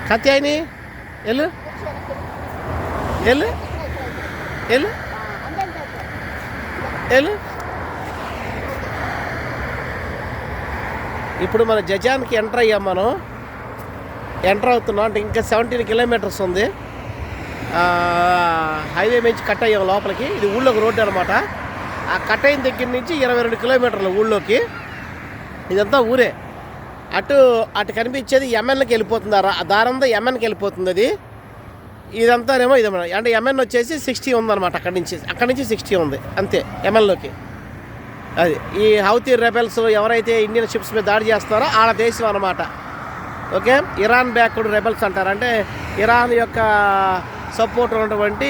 కత్తి అయిన వెళ్ళు వెళ్ళు వెళ్ళు వెళ్ళు. ఇప్పుడు మన జజాన్కి ఎంటర్ అయ్యాం. మనం ఎంటర్ అవుతున్నాం అంటే ఇంకా 17 కిలోమీటర్స్ ఉంది. హైవే నుంచి కట్ అయ్యాం లోపలికి. ఇది ఊళ్ళోకి రోడ్డు అనమాట. ఆ కట్ అయిన దగ్గర నుంచి 22 కిలోమీటర్లు ఊళ్ళోకి. ఇదంతా ఊరే. అటు కనిపించేది ఎంఎన్కి వెళ్ళిపోతుంది. దారంతా ఎంఎన్కి వెళ్ళిపోతుంది. అది ఇదంతానేమో ఇది అంటే ఎంఎన్ వచ్చేసి 60 ఉందన్నమాట. అక్కడి నుంచి 60 ఉంది అంతే ఎంఎన్లోకి. అది ఈ హౌతీ రెబెల్స్ ఎవరైతే ఇండియన్ షిప్స్ మీద దాడి చేస్తారో వాళ్ళ దేశం అనమాట. ఓకే, ఇరాన్ బ్యాక్డ్ రెబెల్స్ అంటారు. అంటే ఇరాన్ యొక్క సపోర్ట్ ఉన్నటువంటి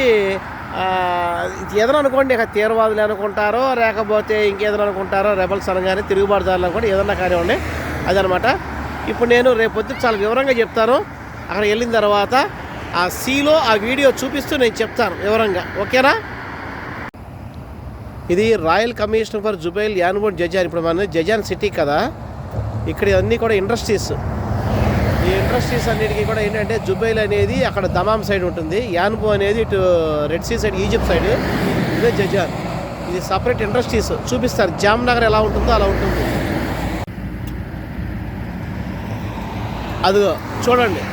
ఏదైనా అనుకోండి, ఇక తీవ్రవాదులు అనుకుంటారో లేకపోతే ఇంకేదైనా అనుకుంటారో, రెబల్స్ అనగానే తిరుగుబాటుదారులు అనుకోండి, ఏదన్నా కానివ్వండి అదనమాట. ఇప్పుడు నేను రేపొద్దు చాలా వివరంగా చెప్తాను. అక్కడ వెళ్ళిన తర్వాత ఆ సీలో ఆ వీడియో చూపిస్తూ నేను చెప్తాను వివరంగా. ఓకేనా? ఇది royal commissioner for Jubail Yanbu Jazan. ఇప్పుడు మన జజాన్ సిటీ కదా, ఇక్కడ అన్నీ కూడా ఇండస్ట్రీస్. ఈ ఇండస్ట్రీస్ అన్నిటికీ కూడా ఏంటంటే జుబైల్ అనేది అక్కడ దమాం సైడ్ ఉంటుంది, యాన్బో అనేది ఇటు red sea side Egypt side, ఇదే జజాన్. ఇది సపరేట్ ఇండస్ట్రీస్. చూపిస్తారు జామ్నగర్ ఎలా ఉంటుందో అలా ఉంటుంది. అదిగో చూడండి,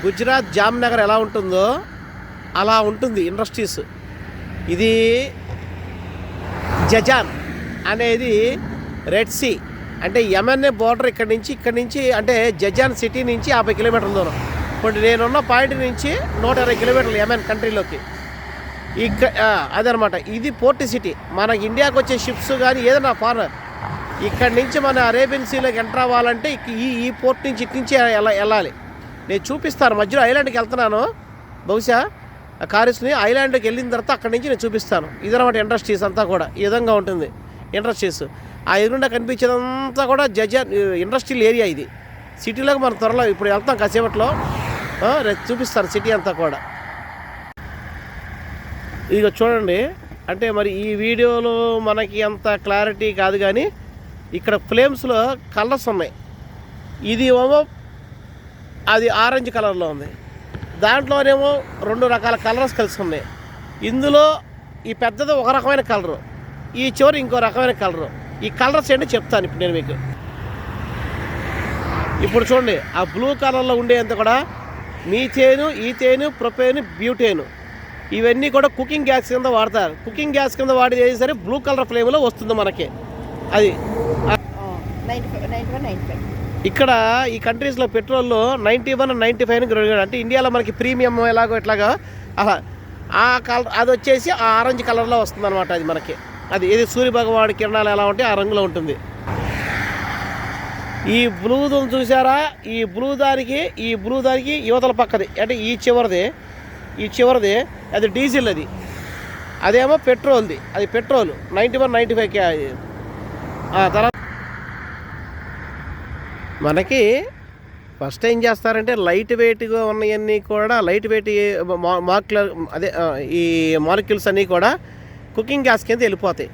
గుజరాత్ జామ్నగర్ ఎలా ఉంటుందో అలా ఉంటుంది ఇండస్ట్రీస్. ఇది జజాన్ అనేది రెడ్ సీ అంటే యెమెన్ బోర్డర్. ఇక్కడి నుంచి అంటే జజాన్ సిటీ నుంచి 50 కిలోమీటర్ల దూరం. ఇప్పుడు నేనున్న పాయింట్ నుంచి 120 కిలోమీటర్లు యెమెన్ కంట్రీలోకి. అదనమాట. ఇది పోర్ట్ సిటీ. మన ఇండియాకి వచ్చే షిప్స్ కానీ ఏదైనా ఫారెన్ ఇక్కడి నుంచి మన అరేబియన్ సీలోకి ఎంటర్ అవ్వాలంటే ఈ పోర్ట్ నుంచి ఇటు నుంచి వెళ్ళాలి. నేను చూపిస్తాను. మధ్యలో ఐలాండ్కి వెళ్తున్నాను. బహుశా కారిస్ని ఐలాండ్కి వెళ్ళిన తర్వాత అక్కడి నుంచి నేను చూపిస్తాను. ఇదనమాట ఇండస్ట్రీస్ అంతా కూడా ఈ విధంగా ఉంటుంది. ఇండస్ట్రీస్ ఆ ఎదురుండా కనిపించేదంతా కూడా జజాన్ ఇండస్ట్రియల్ ఏరియా. ఇది సిటీలోకి మనం త్వరలో ఇప్పుడు వెళ్తాం కాసేపట్లో. చూపిస్తాను సిటీ అంతా కూడా. ఇక చూడండి, అంటే మరి ఈ వీడియోలో మనకి అంత క్లారిటీ కాదు కానీ ఇక్కడ ఫ్లేమ్స్లో కలర్స్ ఉన్నాయి. ఇది ఏమో అది ఆరెంజ్ కలర్లో ఉంది. దాంట్లోనేమో 2 రకాల కలర్స్ కలిసి ఉన్నాయి. ఇందులో ఈ పెద్దది ఒక రకమైన కలరు, ఈ చివరి ఇంకో రకమైన కలరు. ఈ కలర్స్ ఏంటో చెప్తాను ఇప్పుడు నేను మీకు. ఇప్పుడు చూడండి, ఆ బ్లూ కలర్లో ఉండేంత కూడా మీథేను, ఈథేను, ప్రొపేను, బ్యూటేను ఇవన్నీ కూడా కుకింగ్ గ్యాస్ కింద వాడతారు. కుకింగ్ గ్యాస్ కింద వాడి సరే బ్లూ కలర్ ఫ్లేమ్లో వస్తుంది మనకి. అది ఇక్కడ ఈ కంట్రీస్లో పెట్రోల్లో 91, 95 అంటే ఇండియాలో మనకి ప్రీమియం ఎలాగో ఇట్లాగా అలా ఆ కలర్ అది వచ్చేసి ఆ ఆరెంజ్ కలర్లో వస్తుంది అనమాట. అది మనకి అది ఇది సూర్యభగవాడి కిరణాలు ఎలా ఉంటే ఆ రంగులో ఉంటుంది. ఈ బ్లూ చూసారా, ఈ బ్లూ దానికి యువతల పక్కది అంటే ఈ చివరిది అది డీజిల్. అదేమో పెట్రోల్ది. అది పెట్రోల్ 91, 95 తర్వాత మనకి ఫస్ట్ ఏం చేస్తారంటే లైట్ వెయిట్గా ఉన్నవన్నీ కూడా లైట్ వెయిట్ ఈ మాలిక్యూల్స్ అన్నీ కూడా కుకింగ్ గ్యాస్ కింద వెళ్ళిపోతాయి.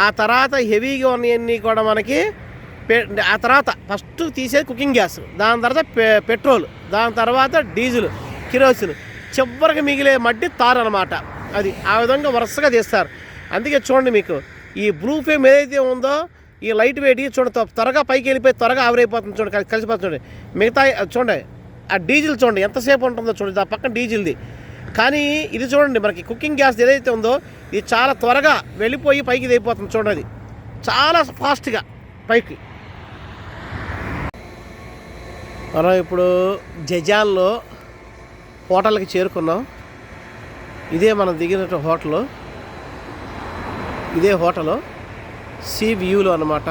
ఆ తర్వాత హెవీగా ఉన్నవన్నీ కూడా మనకి ఆ తర్వాత ఫస్ట్ తీసేది కుకింగ్ గ్యాస్, దాని తర్వాత పెట్రోల్, దాని తర్వాత డీజిల్, కిరోసిన్, చివరికి మిగిలే మడ్డి తారు అనమాట. అది ఆ విధంగా వరుసగా తీస్తారు. అందుకే చూడండి, మీకు ఈ బ్లూ ఫ్లేమ్ ఏదైతే ఉందో ఈ లైట్ వెయిట్ చూడండి త్వరగా పైకి వెళ్ళిపోయి త్వరగా ఆవిరైపోతుంది. చూడండి కలిసిపోతుంది. చూడండి మిగతా చూడండి ఆ డీజిల్ చూడండి ఎంతసేపు ఉంటుందో చూడండి. ఆ పక్కన డీజిల్ది. కానీ ఇది చూడండి మనకి కుకింగ్ గ్యాస్ ఏదైతే ఉందో ఇది చాలా త్వరగా వెళ్ళిపోయి పైకి అయిపోతుంది. చూడండి అది చాలా ఫాస్ట్గా పైకి. మనం ఇప్పుడు జజాన్లో హోటల్కి చేరుకున్నాం. ఇదే మనం దిగినట్టు హోటలు. ఇదే హోటలు సీ వ్యూలో అనమాట.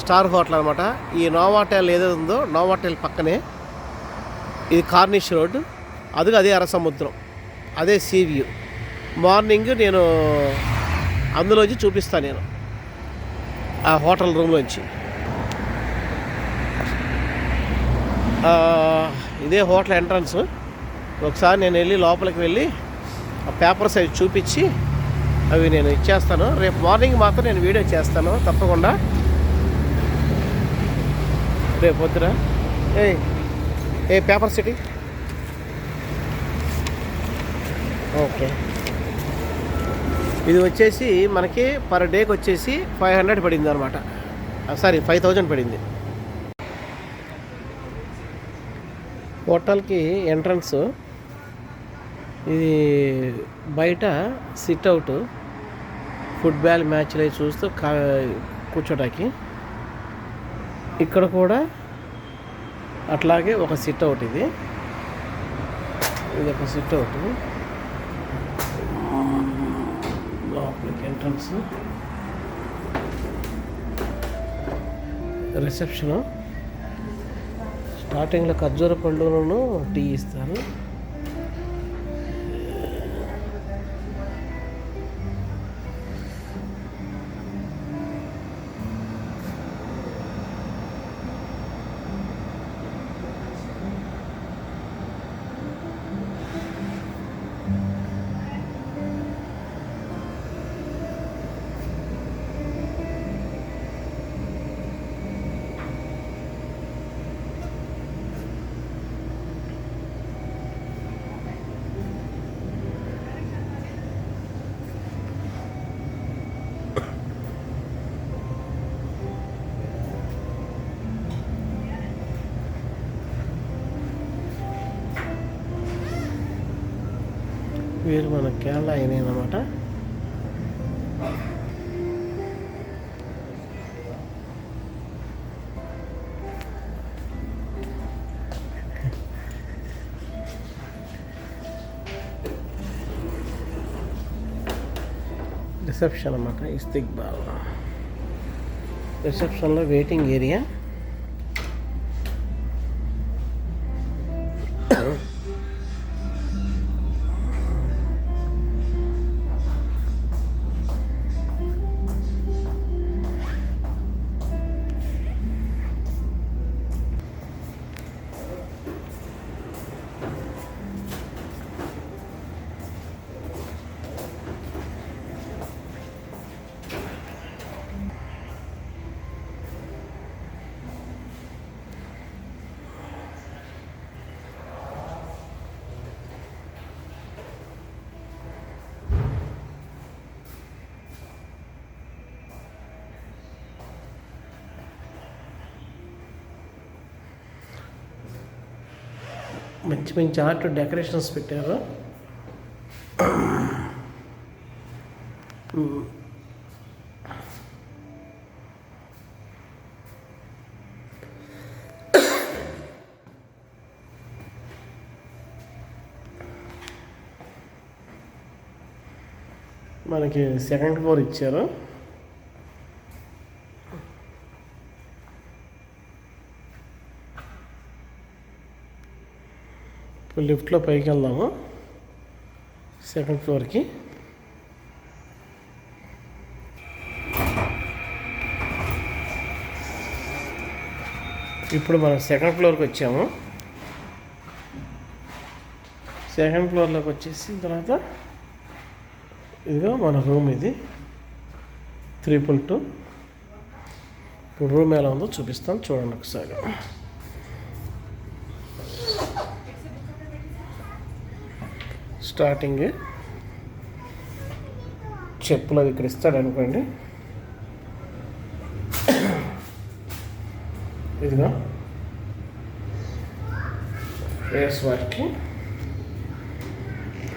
స్టార్ హోటల్ అనమాట. ఈ నోవాటెల్ ఏదో ఉందో నోవాటెల్ పక్కనే ఇది కార్నిష్ రోడ్. అదే అరసముద్రం, అదే సీ వ్యూ. మార్నింగ్ నేను అందులోంచి చూపిస్తాను నేను ఆ హోటల్ రూమ్లోంచి. ఇదే హోటల్ ఎంట్రన్స్. ఒకసారి నేను వెళ్ళి లోపలికి వెళ్ళి ఆ పేపర్స్ అవి చూపించి అవి నేను ఇచ్చేస్తాను. రేపు మార్నింగ్ మాత్రం నేను వీడియో చేస్తాను తప్పకుండా. రేపు పొద్దున ఏ పేపర్ సిటీ ఓకే. ఇది వచ్చేసి మనకి పర్ డేకి వచ్చేసి 500 పడింది అనమాట. సారీ 5000 పడింది. హోటల్కి ఎంట్రన్స్ ఇది. బయట సిట్అవుట్ ఫుట్బాల్ మ్యాచ్లు అవి చూస్తూ కూర్చోటానికి. ఇక్కడ కూడా అట్లాగే ఒక సిట్అవుట్. ఇది ఒక సిట్అవుట్. లోపలికి ఎంట్రన్స్, రిసెప్షను. స్టార్టింగ్లో ఖర్జూర పళ్ళును టీ ఇస్తారు. వీరు మన కేరళ అయినాయి అన్నమాట. రిసెప్షన్ అన్నమాట. ఇస్తిక్బాల్ రిసెప్షన్లో వెయిటింగ్ ఏరియా. మంచి మంచి ఆర్ట్ డెకరేషన్స్ పెట్టారు. మనకి సెకండ్ ఫ్లోర్ ఇచ్చారు. లిఫ్ట్లో పైకి వెళ్దాము సెకండ్ ఫ్లోర్కి. ఇప్పుడు మనం సెకండ్ ఫ్లోర్కి వచ్చాము. సెకండ్ ఫ్లోర్లోకి వచ్చేసిన తర్వాత ఇదిగో మన రూమ్. ఇది 3x2. ఇప్పుడు రూమ్ ఎలా ఉందో చూపిస్తాను, చూడండి ఒకసారి. స్టార్టింగ్ చెప్పులు అవి ఇక్కడ ఇస్తాడు అనుకోండి. ఇదిగా ఫేస్ వాష్కి,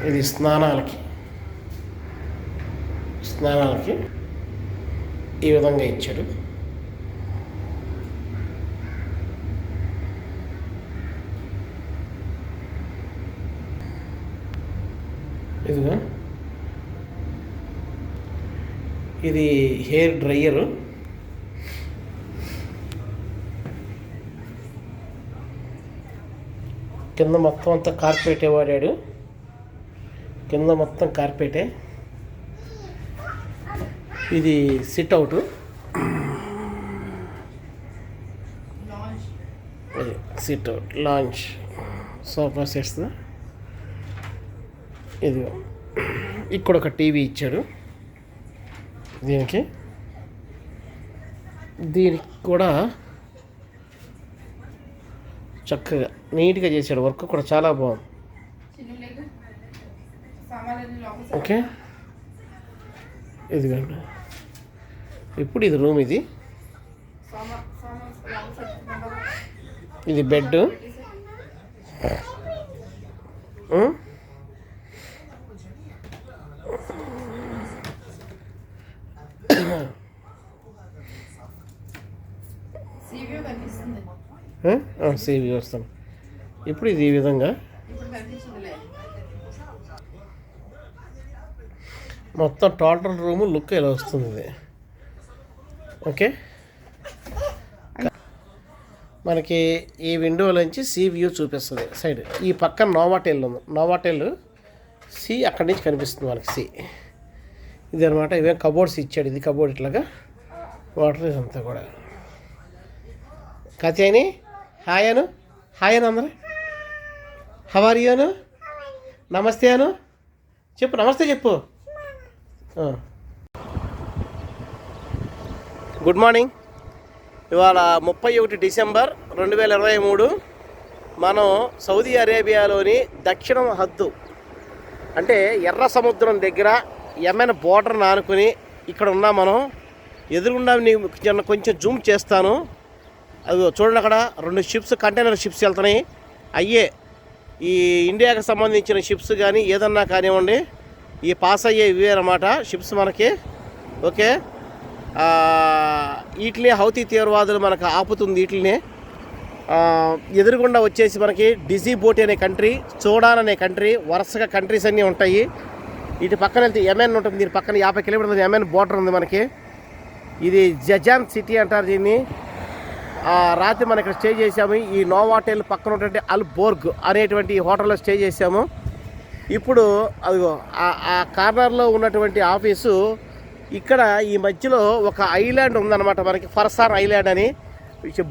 ఇది స్నానాలకి ఈ విధంగా ఇచ్చాడు. ఇదిగా ఇది హెయిర్ డ్రైయరు. కింద మొత్తం అంతా కార్పెటే వాడాడు. కింద మొత్తం కార్పెటే. ఇది sit-out. Sit-out launch sofa sets. ఇది ఇక్కడ ఒక టీవీ ఇచ్చాడు. దీనికి కూడా చక్కగా నీట్గా చేశాడు. వర్క్ కూడా చాలా బాగుంది. ఓకే, ఇదిగోండి. ఇప్పుడు ఇది రూమ్, ఇది బెడ్. సీవీ వస్తాను. ఇప్పుడు ఇది ఈ విధంగా మొత్తం టోటల్ రూము లుక్ ఇలా వస్తుంది ఇది. ఓకే, మనకి ఈ విండోలోంచి సీ వ్యూ చూపిస్తుంది సైడ్. ఈ పక్కన నోవాటెల్ ఉంది, నోవాటెల్ సీ అక్కడి నుంచి కనిపిస్తుంది మనకి సీ. ఇది అనమాట. ఇవే కబోర్డ్స్ ఇచ్చాడు, ఇది కబోర్డ్ ఇట్లాగా వాటర్ ఇదంతా కూడా. కథని హాయ్ అను, హాయ్ అను అందరూ. హవర్ యూ అను, నమస్తే అను చెప్పు, నమస్తే చెప్పు. Good morning. ఇవాళ 31 డిసెంబర్ 2023. మనం సౌదీ అరేబియాలోని దక్షిణం హద్దు అంటే ఎర్ర సముద్రం దగ్గర యెమెన్ బోర్డర్ని ఆనుకుని ఇక్కడ ఉన్నాం మనం. ఎదురుగుండా కొంచెం జూమ్ చేస్తాను. అది చూడండి, అక్కడ 2 షిప్స్, కంటైనర్ షిప్స్ వెళ్తున్నాయి. అయ్యే ఈ ఇండియాకి సంబంధించిన షిప్స్ కానీ ఏదన్నా కానివ్వండి, ఈ పాస్ అయ్యే ఇవే అన్నమాట షిప్స్ మనకి. ఓకే, వీటిని హౌతీ తీవ్రవాదులు మనకు ఆపుతుంది. వీటిని ఎదురుగుండా వచ్చేసి మనకి డిజిబూటీ అనే కంట్రీ, సూడాన్ అనే కంట్రీ, వరుసగా కంట్రీస్ అన్నీ ఉంటాయి. ఇటు పక్కన వెళ్తే యెమెన్ ఉంటుంది, దీని పక్కన 50 కిలోమీటర్ల యెమెన్ బోర్డర్ ఉంది మనకి. ఇది జజాన్ సిటీ అంటారు దీన్ని. రాత్రి మనం ఇక్కడ స్టే చేసాము. ఈ నోవాటెల్ పక్కన ఉన్నటువంటి అల్ బోర్గ్ అనేటువంటి హోటల్లో స్టే చేసాము. ఇప్పుడు అదిగో ఆ కార్నర్లో ఉన్నటువంటి ఆఫీసు ఇక్కడ ఈ మధ్యలో ఒక ఐలాండ్ ఉందన్నమాట మనకి, ఫర్సాన్ ఐలాండ్ అని.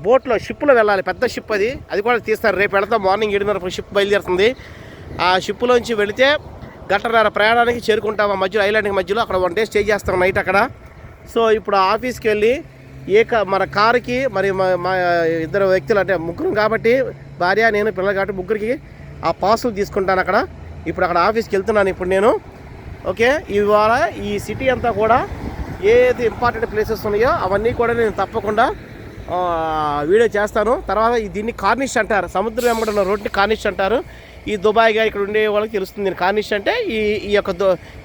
బోట్లో షిప్లో వెళ్ళాలి, పెద్ద షిప్ అది కూడా తీస్తారు. రేపు వెళ్తాం, మార్నింగ్ 7:30 షిప్ బయలుదేరుతుంది. ఆ షిప్లోంచి వెళితే 1.5 గంటల ప్రయాణానికి చేరుకుంటాం. ఆ మధ్యలో ఐలాండ్కి మధ్యలో అక్కడ 1 డే స్టే చేస్తాం నైట్ అక్కడ. సో ఇప్పుడు ఆఫీస్కి వెళ్ళి మన కారుకి మరి మా 2 వ్యక్తులు అంటే 3 కాబట్టి, భార్య నేను పిల్లలు కాబట్టి 3కి ఆ పాసులు తీసుకుంటాను అక్కడ. ఇప్పుడు అక్కడ ఆఫీస్కి వెళ్తున్నాను ఇప్పుడు నేను. ఓకే, ఇవాళ ఈ సిటీ అంతా కూడా ఏది ఇంపార్టెంట్ ప్లేసెస్ ఉన్నాయో అవన్నీ కూడా నేను తప్పకుండా వీడియో చేస్తాను. తర్వాత దీన్ని కార్నిష్ అంటారు, సముద్రం వెంబడి ఉన్న రోడ్ని కార్నిష్ అంటారు. ఈ దుబాయ్గా ఇక్కడ ఉండే వాళ్ళకి తెలుస్తుంది దీన్ని కార్నిష్ అంటే. ఈ యొక్క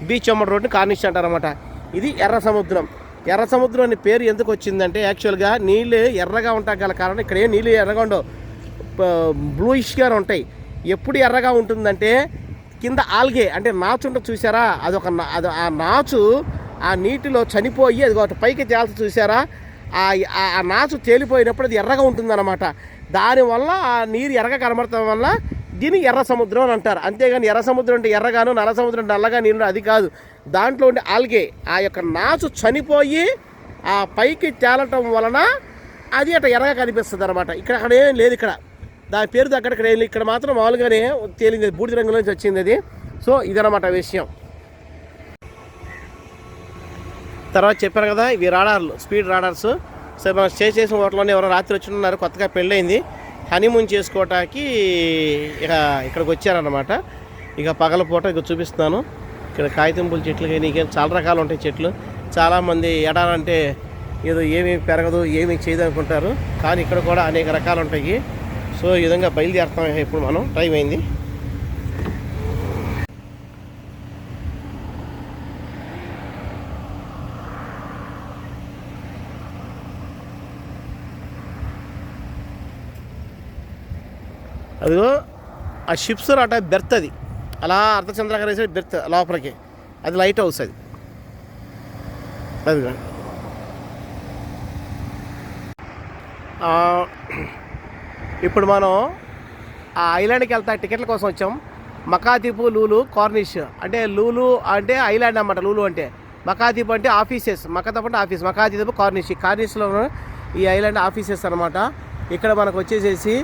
బీచ్ వెంబడి రోడ్ని కార్నిష్ అంటారు అనమాట. ఇది ఎర్ర సముద్రం. ఎర్ర సముద్రం అనే పేరు ఎందుకు వచ్చిందంటే, యాక్చువల్గా నీళ్ళు ఎర్రగా ఉంటాం గల కారణం, ఇక్కడ ఏం నీళ్ళు ఎర్రగా ఉండవు, బ్లూయిష్గా ఉంటాయి. ఎప్పుడు ఎర్రగా ఉంటుందంటే కింద ఆల్గే అంటే నాచు ఉంటుంది చూసారా, అది ఆ నాచు ఆ నీటిలో చనిపోయి అది ఒకటి పైకి తేల్చి చూసారా, ఆ నాచు తేలిపోయినప్పుడు అది ఎర్రగా ఉంటుందన్నమాట. దానివల్ల ఆ నీరు ఎర్రగా కనబడటం వల్ల దీన్ని ఎర్ర సముద్రం అని అంటారు. అంతేగాని ఎర్ర సముద్రం అంటే ఎర్రగాను, నల్ల సముద్రం నల్లగా నీళ్ళు అది కాదు. దాంట్లో ఉండే ఆల్గే ఆ యొక్క నాచు చనిపోయి ఆ పైకి తేలటం వలన అది అట్లా ఎర్రగా కనిపిస్తుంది అనమాట. అక్కడ ఏం లేదు, ఇక్కడ దాని పేరు దగ్గర ఇక్కడ ఏం లేదు. ఇక్కడ మాత్రం మామూలుగానే తేలింది, బూడిద రంగులోంచి వచ్చింది అది. సో ఇదనమాట విషయం. తర్వాత చెప్పాను కదా, ఇవి రాడార్లు, స్పీడ్ రాడార్స్. సో మనం స్టే చేసిన హోటల్లోనే ఎవరో రాత్రి వచ్చి ఉన్నారు, కొత్తగా పెళ్ళయింది, హనీమూన్ చేసుకోవటానికి ఇక్కడికి వచ్చారన్నమాట. ఇక పగలపూట ఇక చూపిస్తున్నాను. ఇక్కడ కాగితంపుల చెట్లు కానీ ఇంకేం చాలా రకాలు ఉంటాయి చెట్లు. చాలామంది ఎడారంటే ఏదో ఏమీ పెరగదు, ఏమీ చేయదు అనుకుంటారు, కానీ ఇక్కడ కూడా అనేక రకాలు ఉంటాయి. సో ఈ విధంగా బయలుదేరుతాం. ఇప్పుడు మనం టైం అయింది. అదిగో ఆ షిప్స్ రాట బెర్త్, అది అలా అర్ధచంద్రాకారం వేసే బెర్త్ లోపలికి, అది లైట్ హౌస్ అది. అదిగో ఇప్పుడు మనం ఆ ఐలాండ్కి వెళ్తా టికెట్ల కోసం వచ్చాం. మకాతీపు, లూలు, కార్నిష్. అంటే లూలు అంటే ఐలాండ్ అన్నమాట, లూలు అంటే. మకాతీపు అంటే ఆఫీసెస్, మకాతీపు అంటే ఆఫీస్, మకాతీపు కార్నిష్. కార్నిష్లో ఈ ఐలాండ్ ఆఫీసెస్ అనమాట. ఇక్కడ మనకు వచ్చేసేసి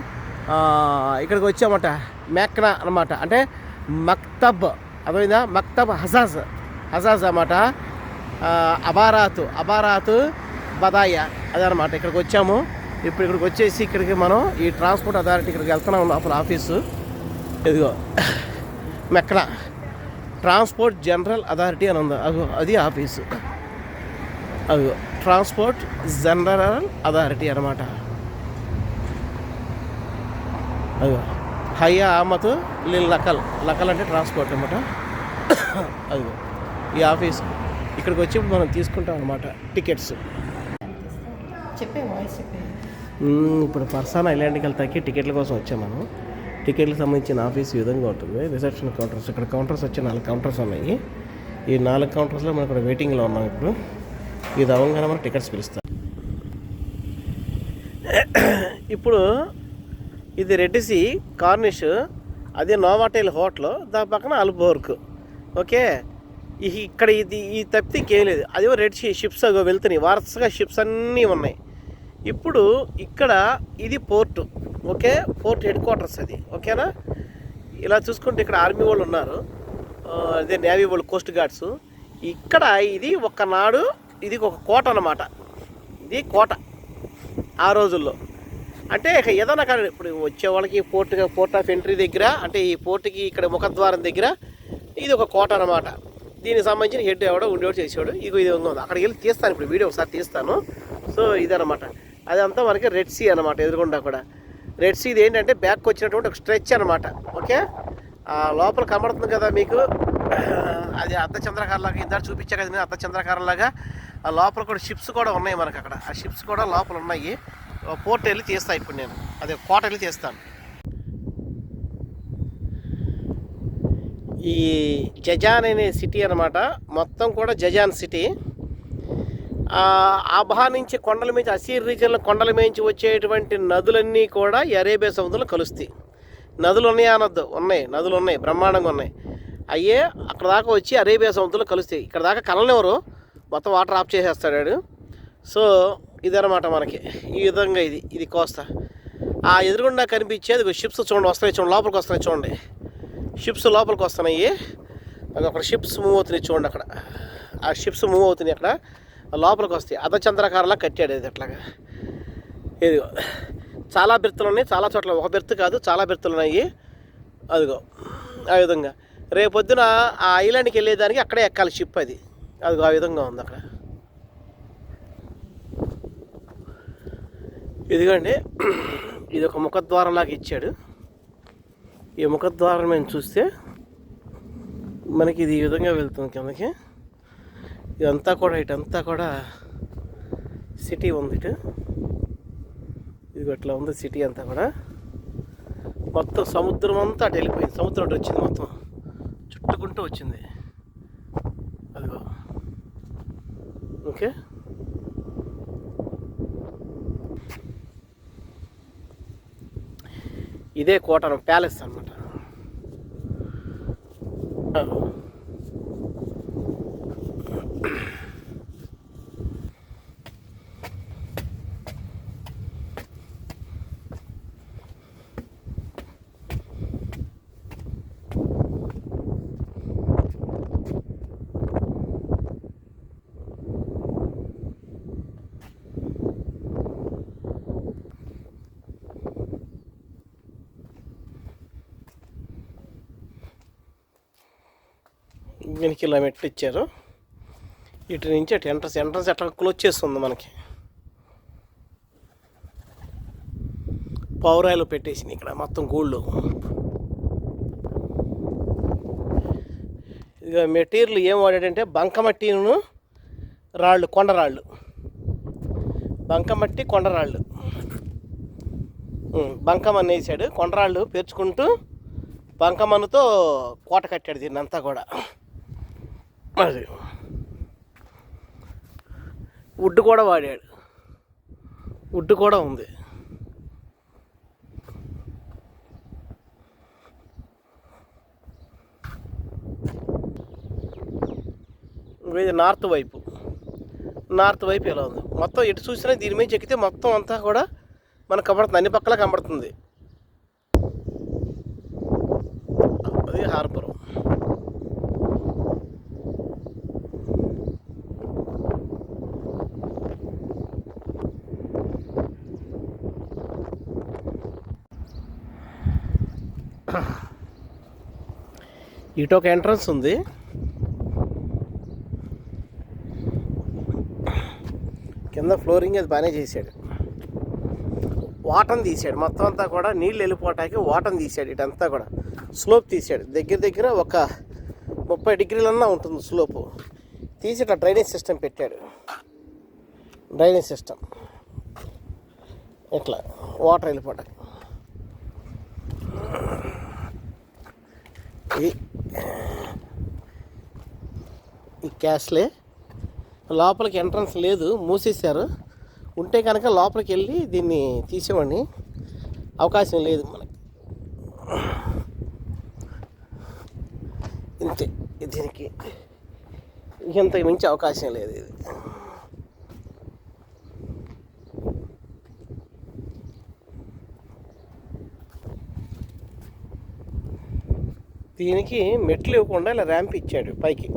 ఇక్కడికి వచ్చామట మేక్నా అనమాట, అంటే మక్తబ్, అర్థమైందా, మక్తబ్ హజాజ్ అన్నమాట. అబారాత్ బదాయ అదనమాట. ఇక్కడికి వచ్చాము. ఇప్పుడు ఇక్కడికి వచ్చేసి ఇక్కడికి మనం ఈ ట్రాన్స్పోర్ట్ అథారిటీ ఇక్కడికి వెళ్తున్నాం లోపల ఆఫీసు. ఇదిగో మెక్నా. ట్రాన్స్పోర్ట్ జనరల్ అథారిటీ అని ఉంది, అది ఆఫీసు. అది ట్రాన్స్పోర్ట్ జనరల్ అథారిటీ అనమాట. అది హయ్యా ఆమత్ లకల్, లకల్ అంటే ట్రాన్స్పోర్ట్ అనమాట. అది ఈ ఆఫీస్ ఇక్కడికి వచ్చి మనం తీసుకుంటాం అనమాట టికెట్స్. ఇప్పుడు పర్సన్ ఐలాండ్కి వెళ్తాకి టికెట్ల కోసం వచ్చాం మనం. టికెట్లకు సంబంధించిన ఆఫీస్ ఈ విధంగా ఉంటుంది. రిసెప్షన్ కౌంటర్స్, ఇక్కడ కౌంటర్స్ వచ్చి 4 కౌంటర్స్ ఉన్నాయి. ఈ 4 కౌంటర్స్లో మనం ఇక్కడ వెయిటింగ్లో ఉన్నాం. ఇప్పుడు ఇది అవ్వగానే మనం టికెట్స్ పిలుస్తాం. ఇప్పుడు ఇది రెడ్ సీ కార్నిష్, అదే నోవాటెల్ హోటల్, దాని పక్కన అల్బోర్గ్. ఓకే, ఇక్కడ ఇది ఈ తప్పితే ఇంకేం లేదు. అదేమో రెడ్ సీ షిప్స్ అగో వెళ్తున్నాయి, వరుసగా షిప్స్ అన్నీ ఉన్నాయి. ఇప్పుడు ఇక్కడ ఇది port. Okay, port head quarters అది. ఓకేనా, ఇలా చూసుకుంటే ఇక్కడ ఆర్మీ వాళ్ళు ఉన్నారు, అదే నేవీ వాళ్ళు, కోస్ట్ గార్డ్స్. ఇక్కడ ఇది ఒకనాడు ఇది ఒక కోట అన్నమాట. ఇది కోట ఆ రోజుల్లో. అంటే ఏదైనా కానీ ఇప్పుడు వచ్చే వాళ్ళకి పోర్ట్ ఆఫ్ ఎంట్రీ దగ్గర, అంటే ఈ పోర్టుకి ఇక్కడ ముఖద్వారం దగ్గర ఇది ఒక కోట అన్నమాట. దీనికి సంబంధించిన హెడ్ ఎవడో ఉండేవాడు చేసేవాడు. ఇది ఉంది, అక్కడికి వెళ్ళి తీస్తాను, ఇప్పుడు వీడియో ఒకసారి తీస్తాను. సో ఇదనమాట, అదంతా మనకి రెడ్ సీ అనమాట. ఎదురుగుండా కూడా రెడ్ సీ ఇది ఏంటంటే బ్యాక్ వచ్చినటువంటి ఒక స్ట్రెచ్ అనమాట. ఓకే, లోపల కనబడుతుంది కదా మీకు, అది అర్ధచంద్రకారంలాగా ఇందాక చూపించా కదా నేను, అర్ధచంద్రకారంలాగా. ఆ లోపల కూడా షిప్స్ కూడా ఉన్నాయి మనకు అక్కడ. ఆ షిప్స్ కూడా లోపల ఉన్నాయి. పోర్ట్ వెళ్ళి తీస్తాను ఇప్పుడు నేను, అదే కోట వెళ్ళి తీస్తాను. ఈ జజాన్ అనే సిటీ అనమాట, మొత్తం కూడా జజాన్ సిటీ. ఆబహా నుంచి కొండల మీద, అసీర్ రీజియన్లో కొండల మీద వచ్చేటువంటి నదులన్నీ కూడా ఈ అరేబియా సముద్రంలో కలుస్తాయి. నదులు ఉన్నాయి అనొద్దు, ఉన్నాయి నదులు ఉన్నాయి, బ్రహ్మాండంగా ఉన్నాయి. అయ్యే అక్కడ దాకా వచ్చి అరేబియా సముద్రంలో కలుస్తాయి. ఇక్కడ దాకా కలనెవరు, మొత్తం వాటర్ ఆఫ్ చేసేస్తాడు. సో ఇదనమాట మనకి ఈ విధంగా ఇది కోస్తా. ఆ ఎదురుగుండా కనిపించేది షిప్స్ చూడండి, వస్తున్నాయి చూడండి, లోపలికి వస్తున్నాయి చూడండి, షిప్స్ లోపలికి వస్తున్నాయి. అక్కడ షిప్స్ మూవ్ అవుతున్నాయి చూడండి, అక్కడ ఆ షిప్స్ మూవ్ అవుతున్నాయి, అక్కడ లోపలికి వస్తాయి. అర్ధచంద్రకారంలా కట్టాడు ఇది అట్లాగా. ఇదిగో చాలా బెర్తులు ఉన్నాయి, చాలా చోట్ల ఒక బెర్త్ కాదు చాలా బెర్తులు ఉన్నాయి. అదిగో ఆ విధంగా రేపొద్దున ఆ ఐలాండ్కి వెళ్ళేదానికి అక్కడే ఎక్కాలి షిప్ అది. అదిగో ఆ విధంగా ఉంది అక్కడ. ఇదిగోండి, ఇది ఒక ముఖద్వారం లాగా ఇచ్చాడు. ఈ ముఖద్వారం మేము చూస్తే మనకి ఇది ఈ విధంగా వెళ్తుంది కిందకి. ఇదంతా కూడా ఇటంతా కూడా సిటీ ఉంది. ఇది అట్లా ఉంది సిటీ అంతా కూడా. మొత్తం సముద్రం అంతా అటు వెళ్ళిపోయింది, సముద్రం అటు వచ్చింది, మొత్తం చుట్టుకుంటూ వచ్చింది. అదిగో ఓకే, ఇదే కోట ప్యాలెస్ అనమాట. దీనికి ఇలా మెట్లు ఇచ్చారు. ఇటు నుంచి అటు ఎంట్రన్స్ అట్లా క్లోజ్ చేస్తుంది మనకి. పౌరాయిలు పెట్టేసింది ఇక్కడ మొత్తం గూళ్ళు. ఇక మెటీరియల్ ఏం వాడాడంటే బంకమట్టిను రాళ్ళు, కొండరాళ్ళు, బంకమట్టి కొండరాళ్ళు, బంకమన్ను వేసాడు. కొండరాళ్ళు పేర్చుకుంటూ బంకమన్నుతో కోట కట్టాడు దీన్ని అంతా కూడా. అది వుడ్ కూడా వాడాడు, వుడ్ కూడా ఉంది. ఇది నార్త్ వైపు ఎలా ఉంది మొత్తం. ఎటు చూసినా దీని మీద ఎక్కితే మొత్తం అంతా కూడా మనకు కనబడుతుంది, అన్ని పక్కల కనబడుతుంది. అది హార్బర్. ఇటు ఒక ఎంట్రన్స్ ఉంది. కింద ఫ్లోరింగ్ అది బాగానే చేశాడు. వాటం తీసాడు మొత్తం అంతా కూడా, నీళ్ళు వెళ్ళిపోవటానికి వాటం తీసాడు. ఇటంతా కూడా స్లోప్ తీసాడు. దగ్గర దగ్గర ఒక 30 డిగ్రీలన్నా ఉంటుంది స్లోపు. తీసి ఇట్లా డ్రైనేజ్ సిస్టమ్ పెట్టాడు. డ్రైనేజ్ సిస్టమ్ ఇట్లా వాటర్ వెళ్ళిపోవటానికి. ఈ క్యాస్లే లోపలికి ఎంట్రన్స్ లేదు, మూసేశారు. ఉంటే కనుక లోపలికి వెళ్ళి దీన్ని తీసేవాడిని, అవకాశం లేదు మనకి. ఇంతే, దీనికి ఇంతకు మించి అవకాశం లేదు. ఇది దీనికి మెట్లు ఇవ్వకుండా ఇలా ర్యాంప్ ఇచ్చాడు పైకి.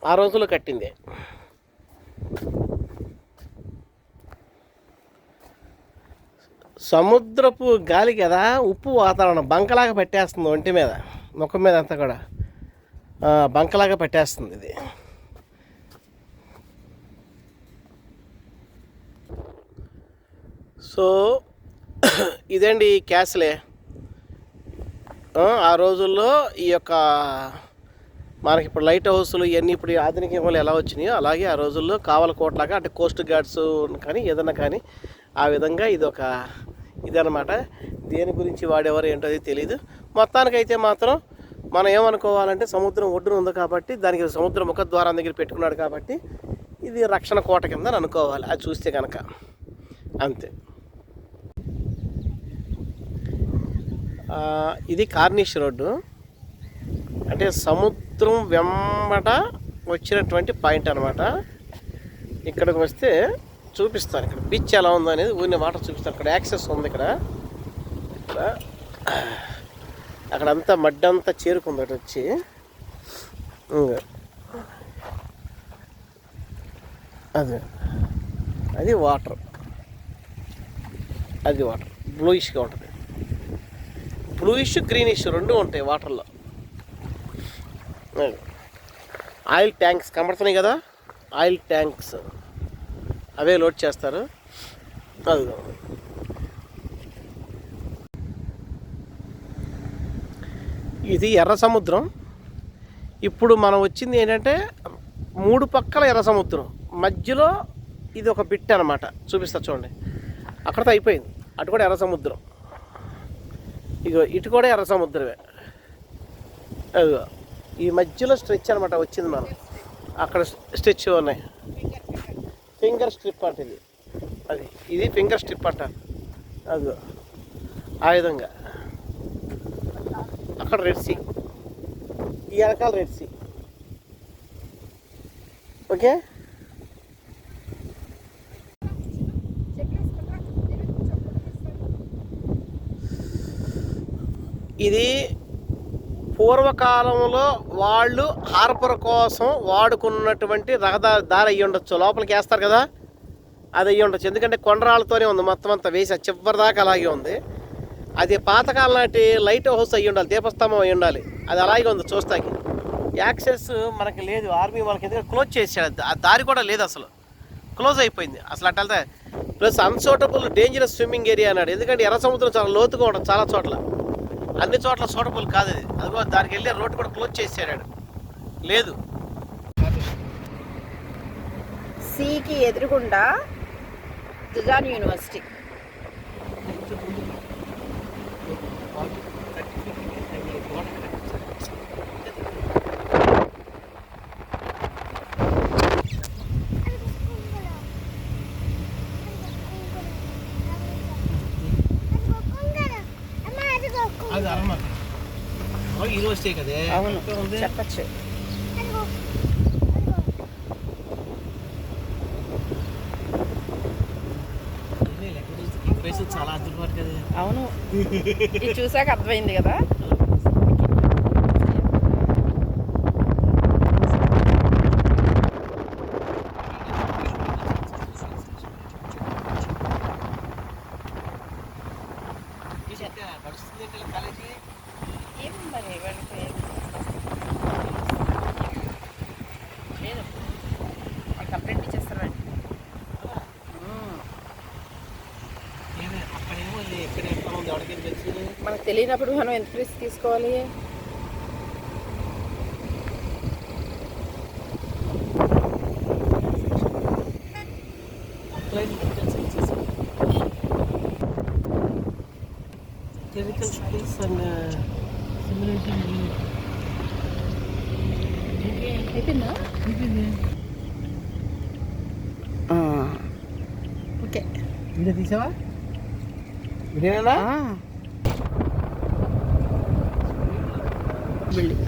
ఆ రోజుల్లో కట్టిందే. సముద్రపు గాలి కదా, ఉప్పు వాతావరణం బంకలాగా పెట్టేస్తుంది ఒంటి మీద, ముఖం మీద అంతా కూడా బంకలాగా పెట్టేస్తుంది ఇది. సో ఇదండి క్యాస్లే. ఆ రోజుల్లో ఈ యొక్క మనకి ఇప్పుడు లైట్ హౌస్లు ఇవన్నీ ఇప్పుడు ఆధునిక యుగంలో ఎలా వచ్చినాయో అలాగే ఆ రోజుల్లో కావల కోటలాగా, అంటే కోస్ట్ గార్డ్స్ కానీ ఏదన్నా కానీ ఆ విధంగా ఇదన్నమాట. దేని గురించి వాడేవారు ఏంటో అది తెలీదు. మొత్తానికైతే మాత్రం మనం ఏమనుకోవాలంటే సముద్రం ఒడ్డున ఉంది కాబట్టి, దానికి సముద్ర ముఖద్వారం దగ్గర పెట్టుకున్నాడు కాబట్టి ఇది రక్షణ కోట కింద అనుకోవాలి అది చూస్తే కనుక. అంతే. ఇది కార్నిష్ రోడ్డు, అంటే సముద్రం వెంబట వచ్చినటువంటి పాయింట్ అనమాట. ఇక్కడికి వస్తే చూపిస్తాను, ఇక్కడ బీచ్ ఎలా ఉందో అనేది ఊరిని వాటర్ చూపిస్తాను. ఇక్కడ యాక్సెస్ ఉంది. ఇక్కడ అక్కడంతా మడ్డి అంతా చేరుకుంది. అటు వచ్చి అది వాటర్, అది వాటర్ బ్లూయిష్గా ఉంటుంది. బ్లూయిష్ గ్రీనిష్ రెండు ఉంటాయి వాటర్లో. ఆయిల్ ట్యాంక్స్ కనబడుతున్నాయి కదా, ఆయిల్ ట్యాంక్స్ అవే లోడ్ చేస్తారు. అది ఇది ఎర్ర సముద్రం. ఇప్పుడు మనం వచ్చింది ఏంటంటే 3 పక్కల ఎర్ర సముద్రం, మధ్యలో ఇది ఒక బిట్ అనమాట. చూపిస్తా చూడండి, అక్కడితో అయిపోయింది. అటు కూడా ఎర్ర సముద్రం, ఇగో ఇటు కూడా ఎర్ర సముద్రమే. అదిగో ఈ మధ్యలో స్ట్రెచ్ అనమాట వచ్చింది. మనం అక్కడ స్ట్రెచ్ ఉన్నాయి. ఫింగర్ స్ట్రిప్ అంటే ఇది ఫింగర్ స్ట్రిప్ అంట. అదిగో ఆ విధంగా అక్కడ రెడ్ సీ, ఈ వెనకాల రెడ్ సీ. ఓకే, ఇది పూర్వకాలంలో వాళ్ళు హార్బర్ కోసం వాడుకున్నటువంటి దారి అయ్యి ఉండొచ్చు. లోపలికి వేస్తారు కదా, అది అయ్యి ఉండొచ్చు. ఎందుకంటే కొండరాళ్ళతోనే ఉంది మొత్తం అంతా వేసి, చివరి దాకా అలాగే ఉంది. అది పాతకాలం నాటి లైట్ హౌస్ అయ్యి ఉండాలి, దీపస్తంభం అయ్యి ఉండాలి. అది అలాగే ఉంది చూస్తాకి. యాక్సెస్ మనకి లేదు, ఆర్మీ వాళ్ళకి ఎందుకంటే క్లోజ్ చేసాడు. ఆ దారి కూడా లేదు, అసలు క్లోజ్ అయిపోయింది. అసలు అట్ట వెళ్తే plus unsuitable dangerous swimming area అన్నాడు. ఎందుకంటే ఎర్ర సముద్రం చాలా లోతుగా ఉండదు, చాలా చోట్ల, అన్ని చోట్ల సూటబుల్ కాదు అది. అదిగో దానికి వెళ్ళే రోడ్డు కూడా క్లోజ్ చేసాడు, లేదు. సికి ఎదురుగుండా దుజాన్ యూనివర్సిటీ. అది అన్నమాట యూనివర్సిటీ కదా. అవును, చెప్పచ్చు. చాలా అద్భుతమాట కదా. అవును, ఇది చూసాక అర్థమైంది కదా. కాలేజీ ఏం మరి వాళ్ళకి లేదు వాళ్ళు కంప్లైంట్ ఇచ్చేస్తారండి. అక్కడేమో ఎక్కడ ఎట్లా ఉంది అడిగేది తెలిసి మనకు తెలియనప్పుడు మనం ఎంత రిస్క్ తీసుకోవాలి? కెమికల్ స్కిల్స్ అండ్ సిమ్యులేషన్ అయిపోయిందా? ఓకే వీడియో తీసావా? వీడియోనా? బిల్డింగ్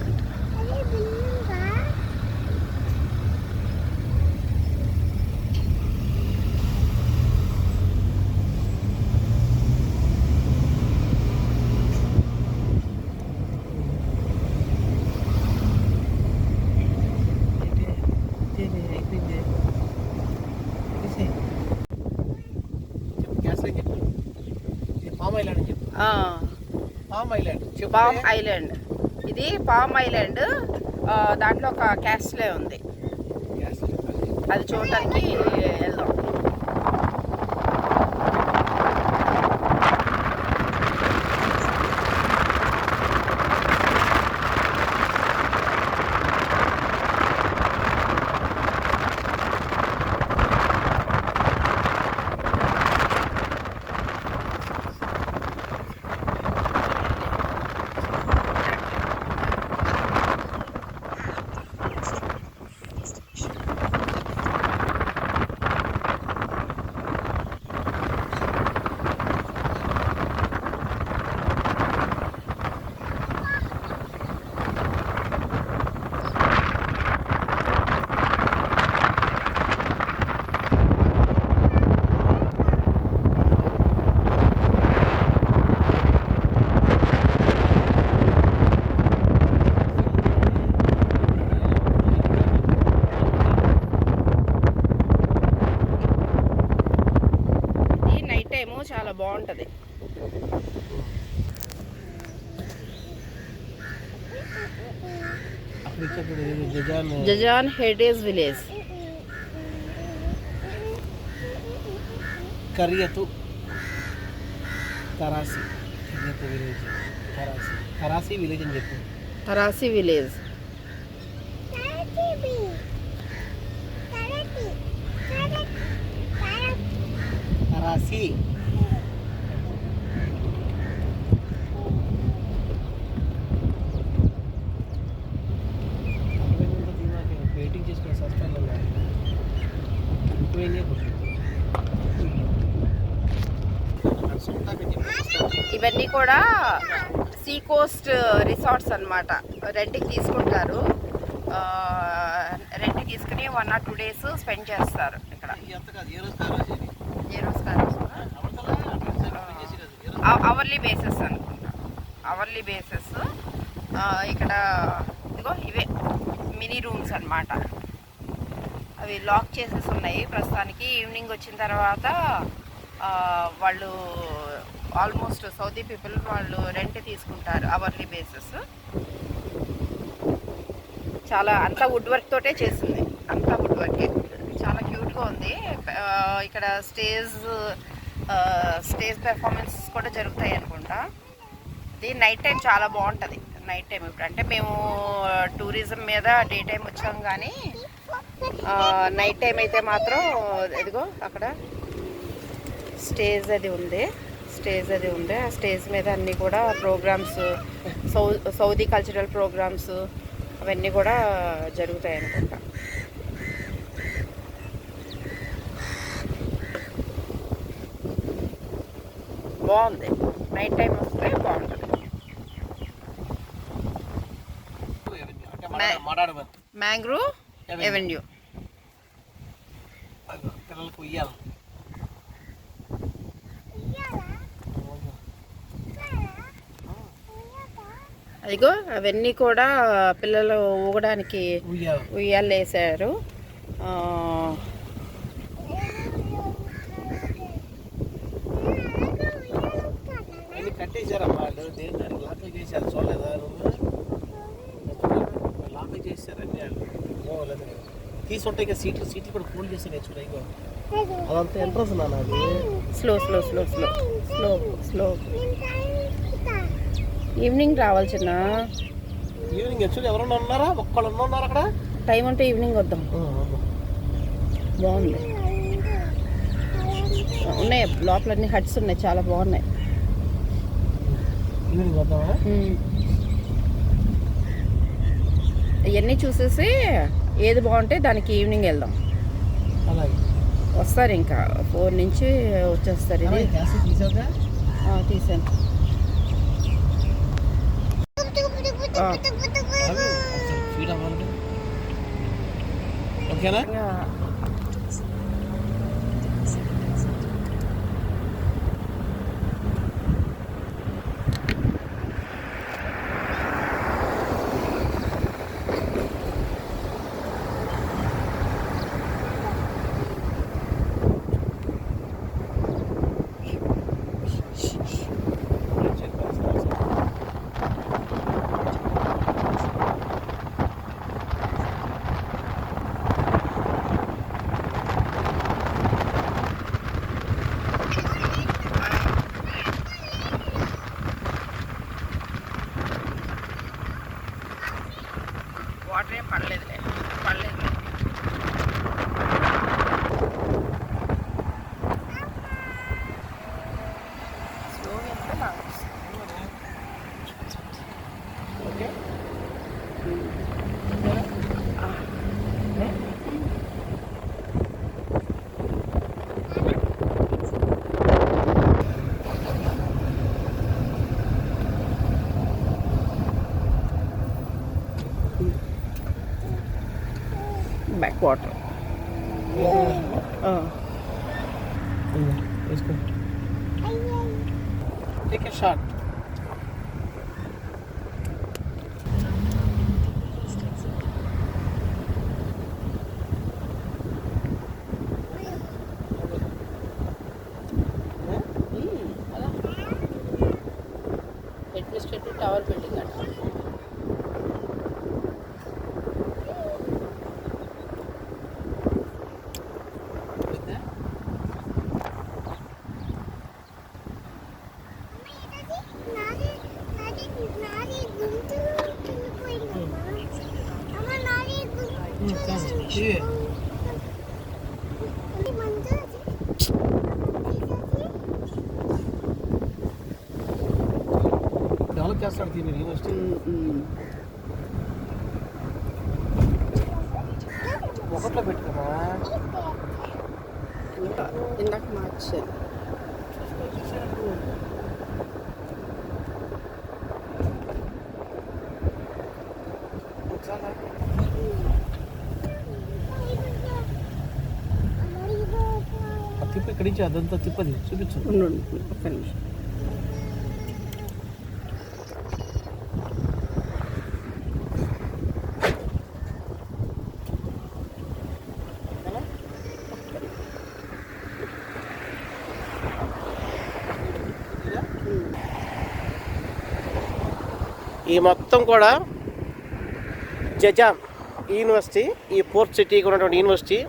అయిపోయింది. గ్యాస్ అని చెప్పు. ఇది పామ్ ఐలాండ్ అని చెప్పు. పామ్ ఐలాండ్ చెప్పు. Palm island. ఇది పామ్ ఐలాండ్. దాంట్లో ఒక క్యాస్ట్లే ఉంది. గ్యాస్ అది చూడటానికి వెళ్దాం. చాలా బాగుంటుంది. Jazan heritage village. కరియతు తరాసి విలేజ్. తరాసి విలేజ్ అని చెప్పు. తరాసి విలేజ్. తరాసి వెయిటింగ్ చేసుకుని సస్పెండ్ ఇవన్నీ కూడా సీ కోస్ట్ రిసార్ట్స్ అన్నమాట. రెంట్కి తీసుకుంటారు. రెంట్కి తీసుకుని 1 or 2 days స్పెండ్ చేస్తారు ఇక్కడ. ఏ రోజు కాదు, అవర్లీ బేసెస్ అనుకుంటా. Hourly bases. ఇక్కడ ఇదిగో ఇవే మినీ రూమ్స్ అన్నమాట. అవి లాక్ చేసేసి ఉన్నాయి ప్రస్తుతానికి. ఈవినింగ్ వచ్చిన తర్వాత వాళ్ళు ఆల్మోస్ట్ సౌదీ పీపుల్ వాళ్ళు రెంట్ తీసుకుంటారు అవర్లీ బేసెస్. చాలా అంతా వుడ్ వర్క్ తోటే చేసింది. అంతా వుడ్ వర్కే. చాలా క్యూట్గా ఉంది. ఇక్కడ స్టేజ్ పెర్ఫార్మెన్స్ కూడా జరుగుతాయి అనుకుంటా. ఇది నైట్ టైం చాలా బాగుంటుంది. నైట్ టైం ఇప్పుడు అంటే మేము టూరిజం మీద డే టైం వచ్చాం, కానీ నైట్ టైం అయితే మాత్రం ఇదిగో అక్కడ స్టేజ్ అది ఉంది. ఆ స్టేజ్ మీద అన్నీ కూడా ప్రోగ్రామ్స్, సౌదీ కల్చరల్ ప్రోగ్రామ్స్ అవన్నీ కూడా జరుగుతాయి అనుకుంటా. బాగుంది. నైట్ టైం వస్తే బాగుంటుంది. Mangrove avenue. పిల్లలకు ఉయ్యాలి. అదిగో అవన్నీ కూడా పిల్లలు ఊగడానికి ఉయ్యాలు వేసారు. కట్టేశారమ్మా వాళ్ళు. దేని దానికి లాక్ చేశారు చూడలేదా నువ్వు? లాక్ చేశారు అన్నీ లేదు తీసుంటాయి ఇక సీట్లు కూడా ఫోల్డ్ చేసి నేర్చుకున్నా ఇగో అదంతా ఎంట్రన్స్ నాన్న అది. Slow slow slow slow slow slow. Evening రావాలి చిన్న. ఈవినింగ్ యాక్చువల్లీ ఎవరన్నా ఉన్నారా? ఒక్కళ్ళు ఉన్నారు అక్కడ. టైం ఉంటే ఈవినింగ్ వద్దాం. బాగుంది. ఉన్నాయి లోపల అన్ని హట్స్ ఉన్నాయి, చాలా బాగున్నాయి. ఈవినింగ్ వద్దామా? ఇవన్నీ చూసేసి ఏది బాగుంటే దానికి ఈవినింగ్ వెళ్దాం. అలాగే వస్తారు ఇంకా 4 నుంచి వచ్చేస్తారు. ఇది తీసాను. ఓకేనా? వాటర్ ఏం పడలేదులే. స్లోగా వెళ్తే బాగా వస్తుంది. Okay back water. వేసుకో. Take a shot. Administrative tower building అంట. డెవలప్ చేస్తాడు దీన్ని యూనివర్సిటీ. ఒకట్లో పెట్టుకున్నా ఇందాక మార్చాను. తిప్పి ఇక్కడి నుంచి అదంతా తిప్పది చూపించు. ఒక్క నిమిషం. ఈ మొత్తం కూడా జజాన్ యూనివర్సిటీ, ఈ పోర్ట్ సిటీకి ఉన్నటువంటి యూనివర్సిటీ.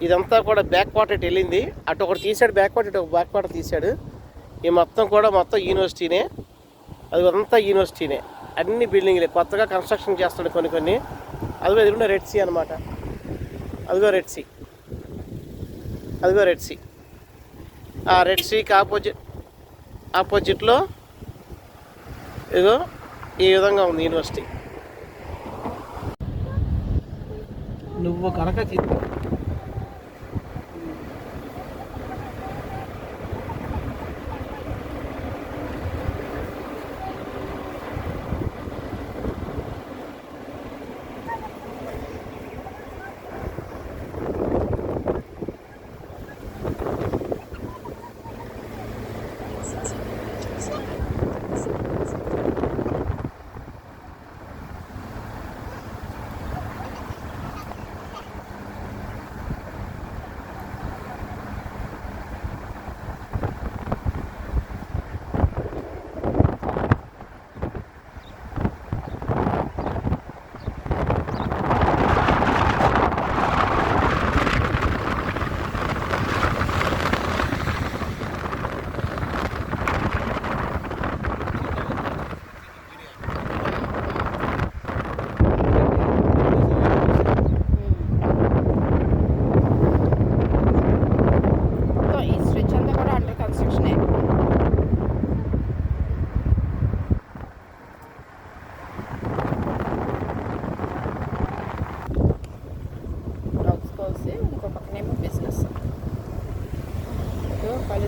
ఇదంతా కూడా బ్యాక్ వాటర్ వెళ్ళింది. అటు ఒకటి తీసాడు బ్యాక్ వాటర్, ఇటు ఒక బ్యాక్ వాటర్ తీశాడు. ఈ మొత్తం యూనివర్సిటీనే. అది అంతా యూనివర్సిటీనే. అన్ని బిల్డింగ్లే కొత్తగా కన్స్ట్రక్షన్ చేస్తాడు కొన్ని. అదిగో ఎదురుండే రెడ్ సీ అనమాట. అదిగో రెడ్ సీ. ఆ రెడ్ సీకి ఆపోజిట్లో ఇదిగో ఈ విధంగా ఉంది యూనివర్సిటీ. నువ్వు కనుక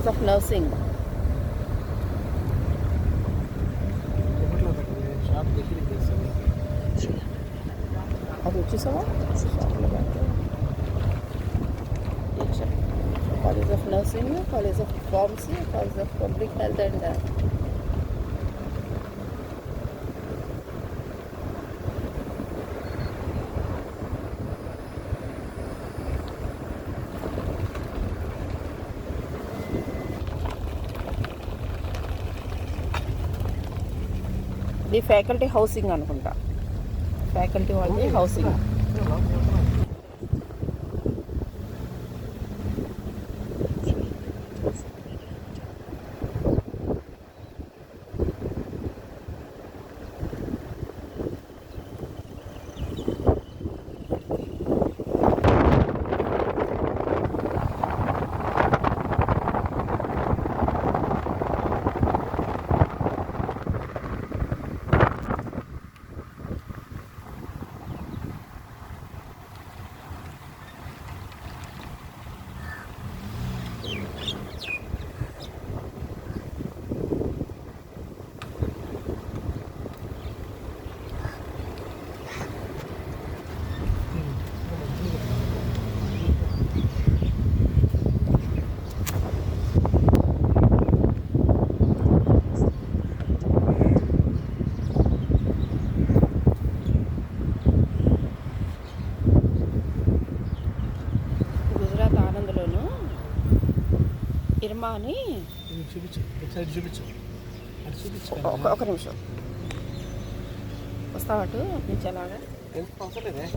కాలేజ్ ఆఫ్ నర్సింగ్. షాప్ దగ్గర చేస్తాను. అది వచ్చేసావా? College of nursing, college of pharmacy, college of public health and ఇది ఫ్యాకల్టీ హౌసింగ్ అనుకుంటా. ఫ్యాకల్టీ వాళ్ళది హౌసింగ్. ఇర్మా అని చూపించు, ఒకసారి చూపించు, అది చూపించు. ఒక నిమిషం వస్తావు అటు నుంచి అలాగా. ఎందుకు అవసరం లేదే.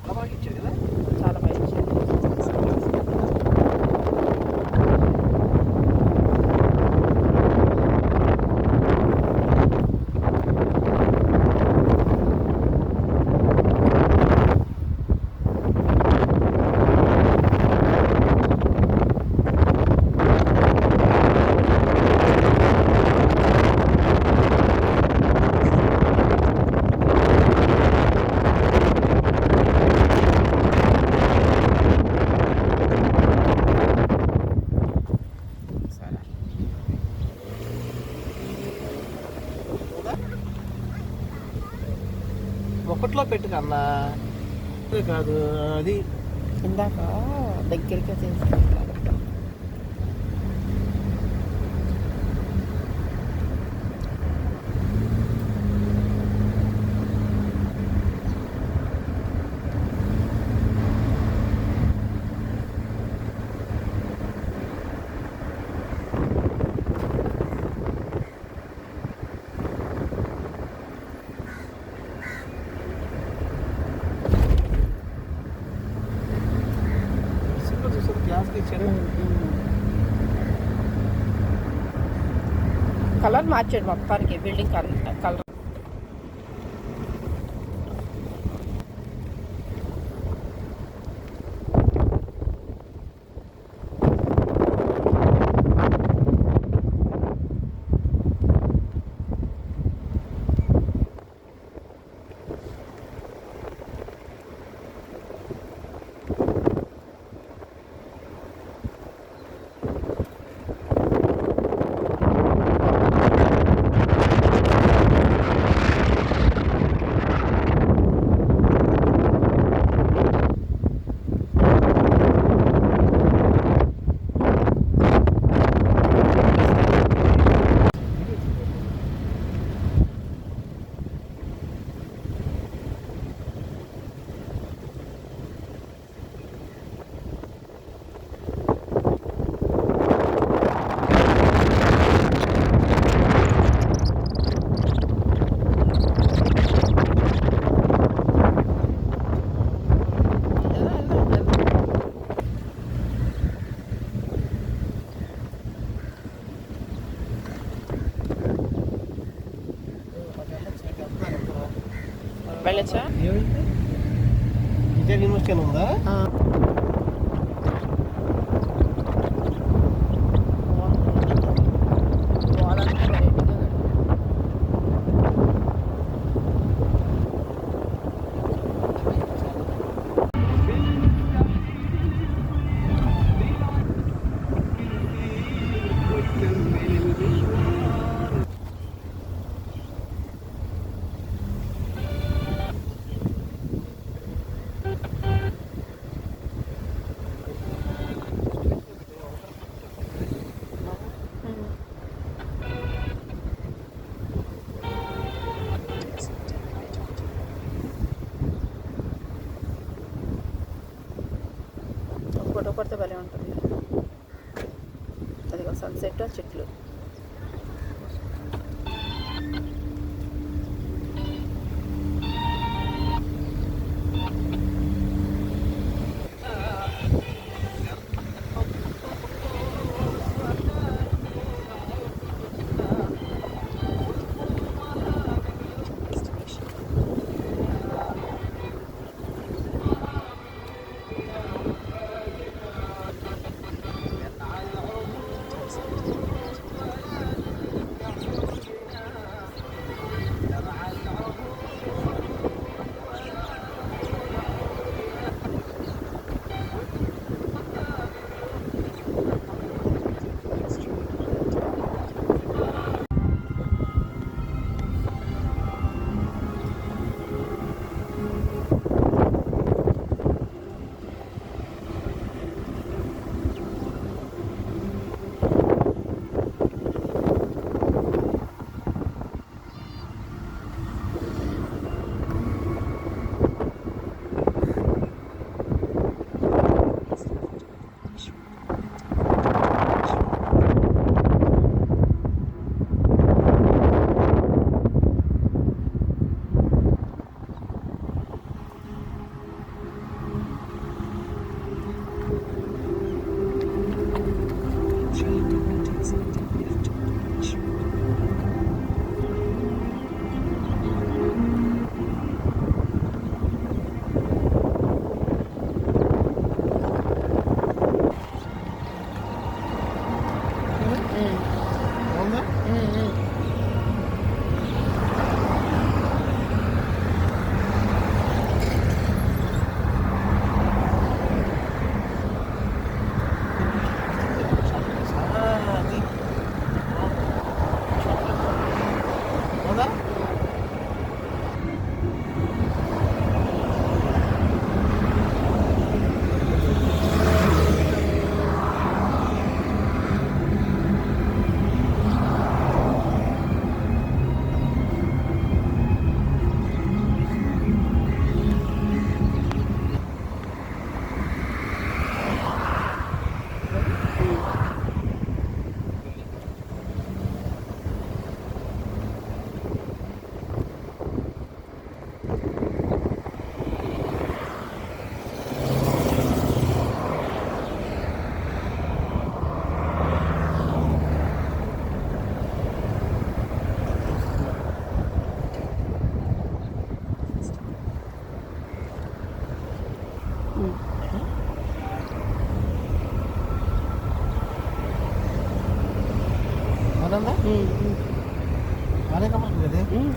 చాలా బాగా ఇచ్చాడు. ఒకటిలో పెట్టు కన్నా కాదు, అది ఇందాక దగ్గరికి తీసుకుంటాను. క్లాస్కి ఇచ్చారు. కలర్ మార్చాడు మొత్తానికి, బిల్డింగ్ కలర్. వెళ్ళచ్చా? ఏమైంది? విజయ యూనివర్సిటీ అని ఉందా? ఫోటో పడితే భలే ఉంటుంది. అదిగో సన్సెట్ చెట్లు.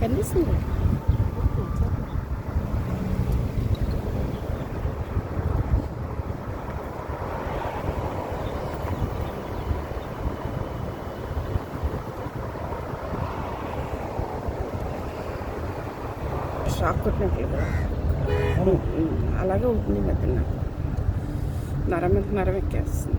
కనిపిస్తుంది. షాక్ కొట్టినట్లు అలాగే ఉంటుంది మధ్యన నరం నరం ఎక్కేస్తుంది.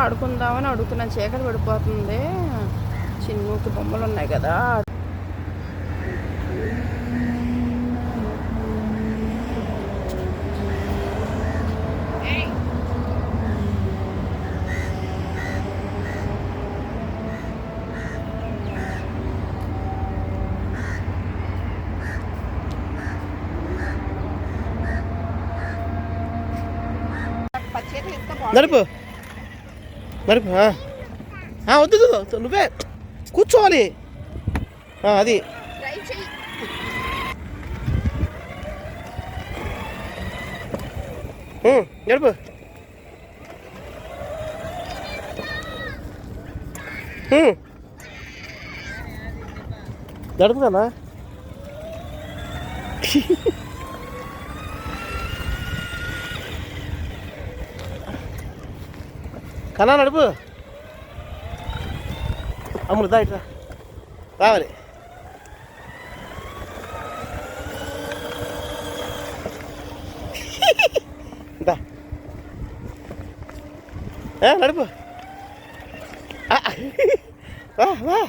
ఆడుకుందామని అడుగుతున్నాను. చీకటి పడిపోతుంది. చిన్నకి బొమ్మలు ఉన్నాయి కదా. నడుపు నడుపు. వద్దు నువ్వే కూర్చోవాలి. అది నడుపు. నడుపుతానా? కన్నా నడుపు. అమ్ములు దా ఇట్లా రావాలి. దా నడుపు. వా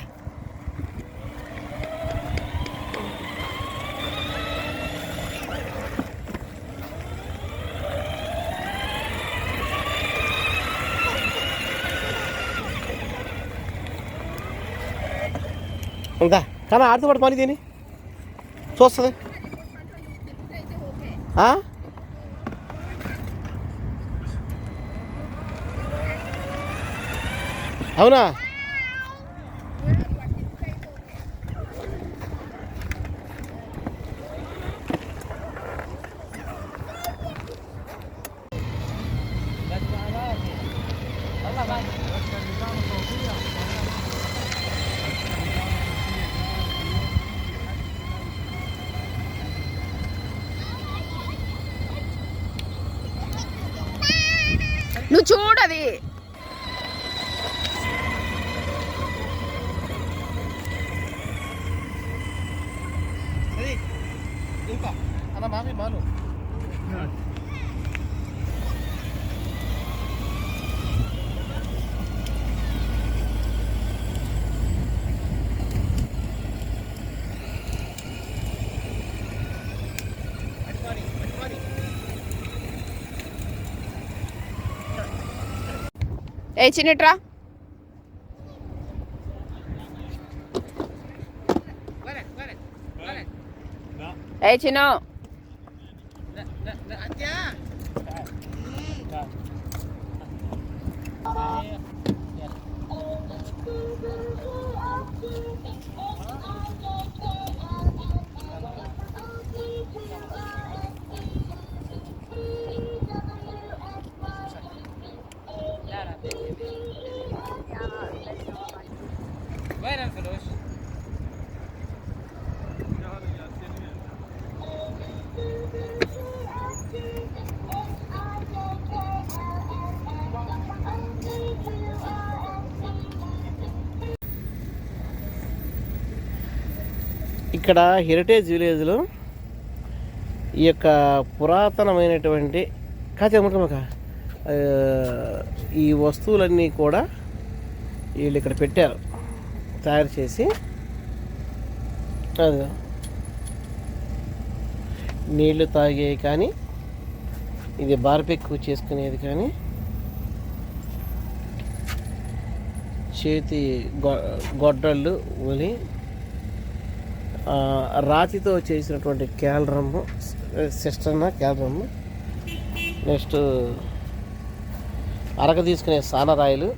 ఉందా కానీ ఆడుతూ పడు పని దీన్ని చూస్తుంది. అవునా? నువ్వు చూడది. అలా మామి మాను ఏ చిన్నట్రా. ఏ చిన్న وين الفلوس؟ ఇక్కడ హెరిటేజ్ విలేజ్లో ఈ యొక్క పురాతనమైనటువంటి కాచమక ఈ వస్తువులన్నీ కూడా వీళ్ళు ఇక్కడ పెట్టారు తయారు చేసి. అది నీళ్లు తాగేవి కానీ, ఇది బార్బెక్యూ చేసుకునేది కానీ, చేతి గొడ్డళ్ళు ఉలి, రాతితో చేసినటువంటి క్యాలరమ్ము సిస్టర్న క్యాలరమ్ము, నెక్స్ట్ అరక తీసుకునే సానరాయిలు,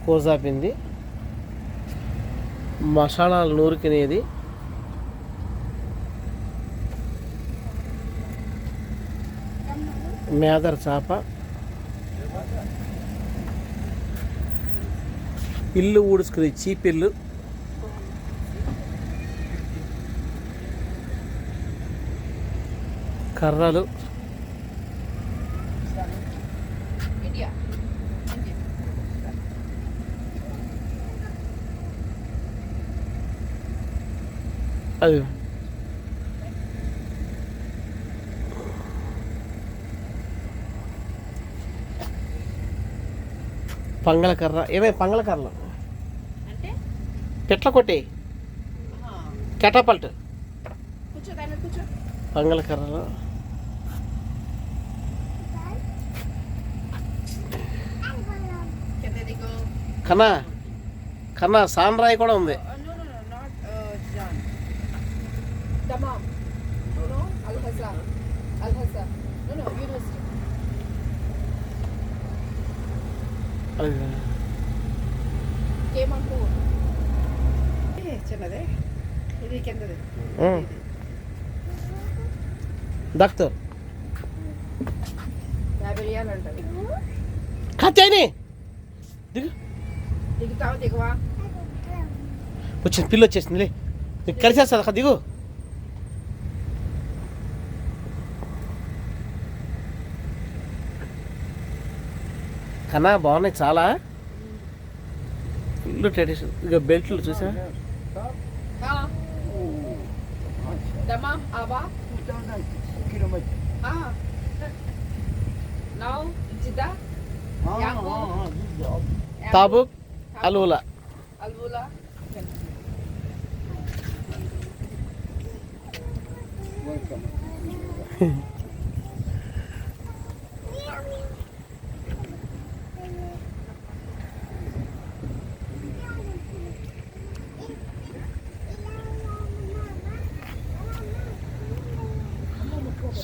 కోజాపింది, మసాలాలు నూరుకునేది, మేదర్ చాప, ఇల్లు ఊడ్చుకునే చీపిల్లు, కర్రలు, అది పంగళకర్ర ఏమే పంగళకర్రలు అంటే పెట్ల కొట్టి కెటపల్ట్ కూర్చో దాని మీద కూర్చో. పంగళకర్రలు కింద దిగు. కన్నా కన్నా సాన్రాయి కూడా ఉంది. No, no, no, not John. Tamam. No, Al-Azhar. Al-Azhar. No, university. Came on tour. చిన్నదే ఇది కిందది. డాక్టర్ 50 రియాలు అంటది. కాచేని దిగు దిగుతావా దిగవా? వచ్చింది పిల్లి వచ్చేసింది నీకు కలిసేస్తుంది అక్క దిగు. కన్నా బాగున్నాయి చాలా ఫుల్ ట్రెడిషన్. ఇక బెల్ట్లు చూసా Tamam, aber now Jeddah, తాబుక్ అలూలా Al-Ula.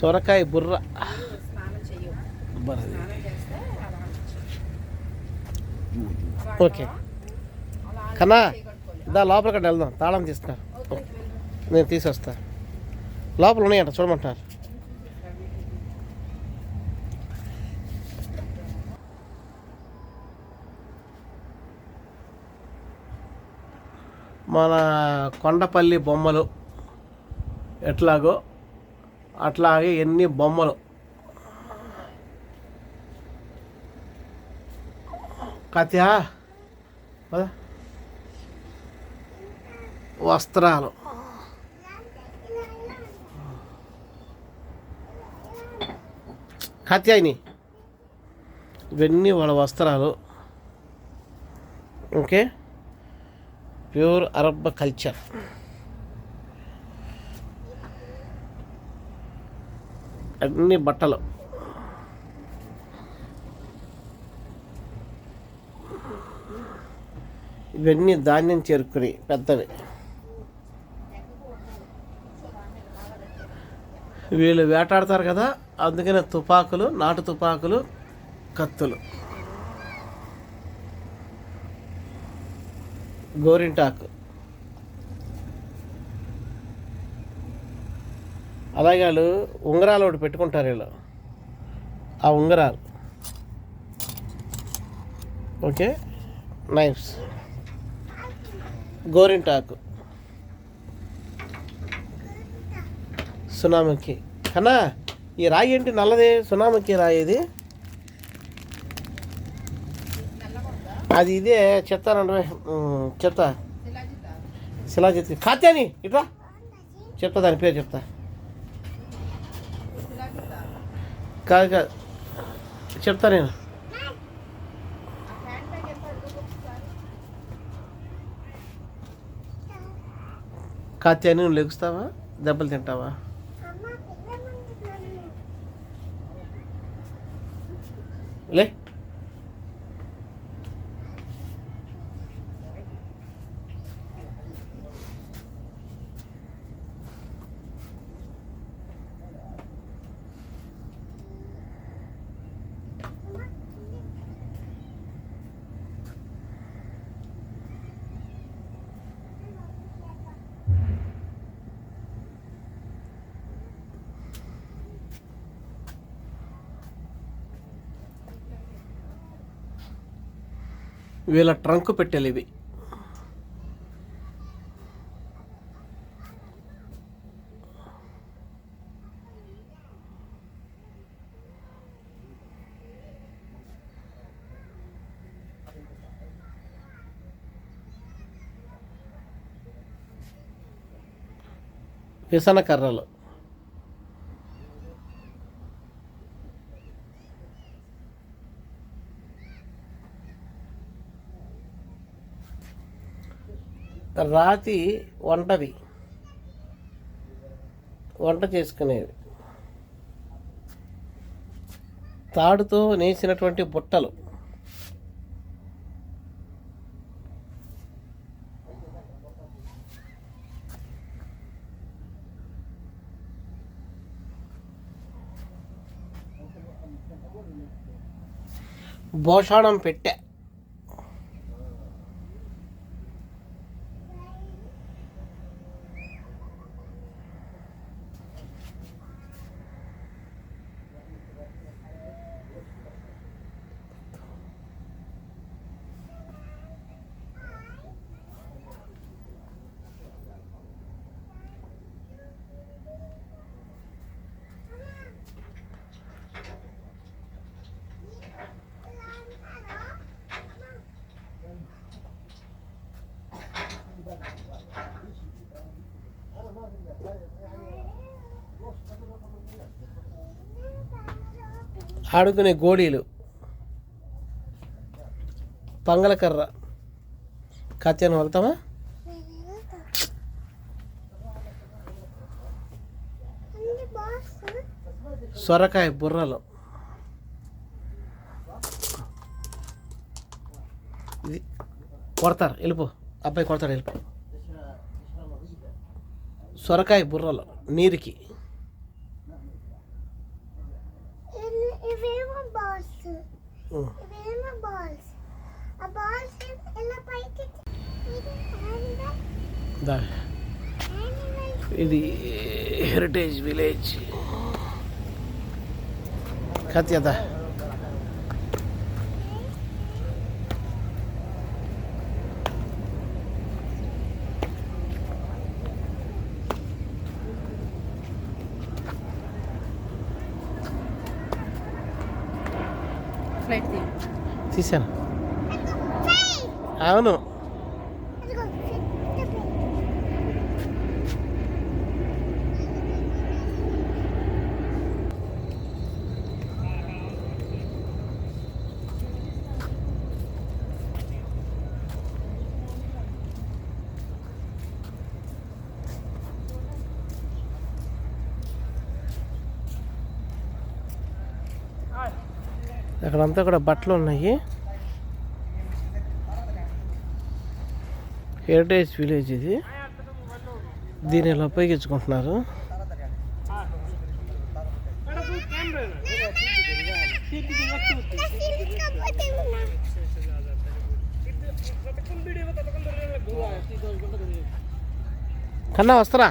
సొరకాయ బుర్ర స్నానం చెయ్యు. బర్ర. స్నానం చేస్తే అలా ఓకే కన్నా దా లోపలికి వెళ్దాం. తాళం తీసుకురా నేను తీసొస్తా. లోపల ఉన్నాయంట చూడమంటారు. మన కొండపల్లి బొమ్మలు ఎట్లాగో అట్లాగే ఎన్ని బొమ్మలు కత్యా వస్త్రాలు కత్యాయిని ఇవన్నీ వాళ్ళ వస్త్రాలు. Okay pure Arab culture. అన్ని బట్టలు ఇవన్నీ ధాన్యం చేరుకుని పెద్దవి. వీళ్ళు వేటాడతారు కదా అందుకనే తుపాకులు, నాటు తుపాకులు, కత్తులు. గోరింటాకు అలాగే వాళ్ళు ఉంగరాలు ఒకటి పెట్టుకుంటారు వీళ్ళు. ఆ ఉంగరాలు ఓకే నైఫ్స్, గోరింటాకు, సునాముఖి. కన్నా ఈ రాయి ఏంటి నల్లది? సునాముఖి రాయి ఇది. అది ఇదే చెప్తానండి చెప్తా. శిలాజిత్ ఖాత్యాని ఇట్లా చెప్తా, దాని పేరు చెప్తా. కాదు కాదు చెప్తా నేను. కాత్యాని నువ్వు లెగుస్తావా? దెబ్బలు తింటావా? లే వీళ్ళ ట్రంక్ పెట్టెలు ఇవి. విసన కర్రలు, రాతి వంటది, వంట చేసుకునేది. తాడుతో నేసినటువంటి బుట్టలు. భోషాణం పెట్టె. ఆడుకునే గోళీలు, పంగలకర్ర. కత్యాన్ని వెళ్తామా? సొరకాయ బుర్రలు. ఇది కొడతారు, వెళ్ళిపో. అబ్బాయి కొడతాడు, వెళ్ళిపో. సొరకాయ బుర్రలు నీరుకి. ఇది హెరిటేజ్ విలేజ్. కత్యదా తీసాను. అవును, అక్కడంతా కూడా బట్టలు ఉన్నాయి. హెరిటేజ్ విలేజ్ ఇది. దీన్ని ఇలా ఉపయోగించుకుంటున్నారు. కన్నా వస్తారా?